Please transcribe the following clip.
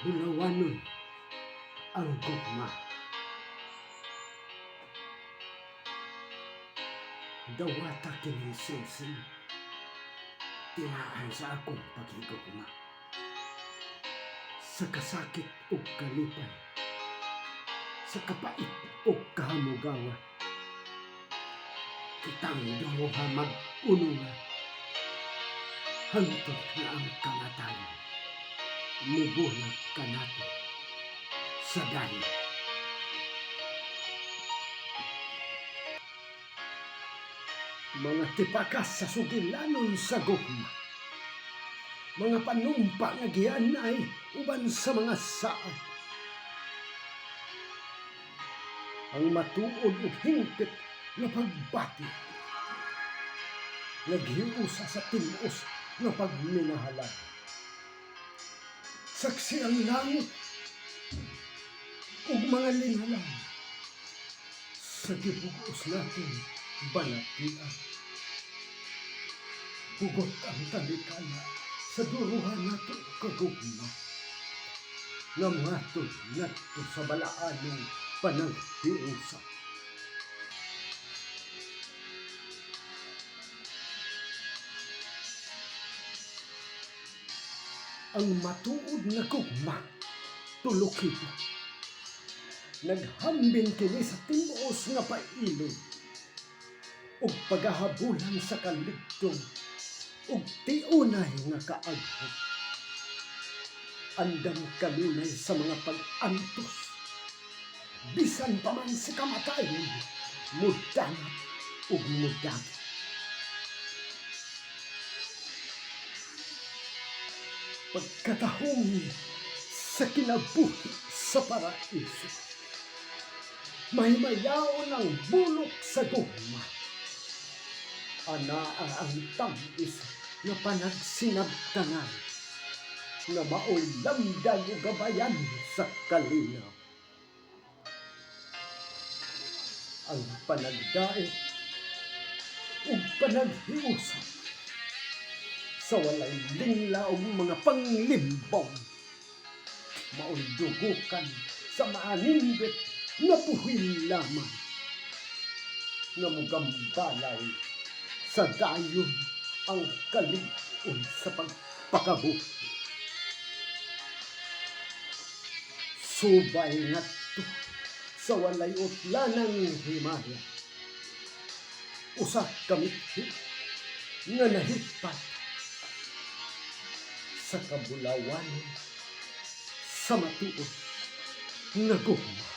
Bulawanon ang gugma. Dawata kining sinsin, tinaan sa akong paghigugma. Sa kasakit o kalipay, sa kapait o kahamugawa, kitang duruha mag-ununga, hantod na ang kamatayan, mubulag ka nato sa dayo. Mga tipakas sa sugilanon sa gugma, mga panumpa nga gianay uban sa mga saad. Ang matuod ug hingpit nga pagbati, naghiusa sa tinuos nga pagminahalan. Saksi ang langit ug mga linhalan sa gibugos natin balatian. Hugot ang talikala sa duruhan nato kagugma, nga matod nato sa balaanong panaghiusa. Ang matuod na gugma, tulukito, naghambing kini sa tinuos nga pailog, ug pagahabulan sa kaligtong, ug tiunay nga kaaghot. Andam kanunay sa mga pag-antos, bisan pa man sa kamatayon, mudangat ug mudagit. Pagkatahong sa kinabuhi sa paraiso, mahimayaon ang bulok sa gugma. Anaa ang tamis na panagsinabtangan, na maoy lamdag o gabayan sa kalinaw. Ang panagdait o panaghiusap sa walay lingla o mga panglimbong, maoy dugukan sa maanimbit na buhil lamang, nga mugambalay sa dayon ang kalig-on sa pagpakabuhi. Subay ngadto sa walay utlanang himaya, usa ka mithi nga nahipat sa kabulawan sa matuod nga gugma.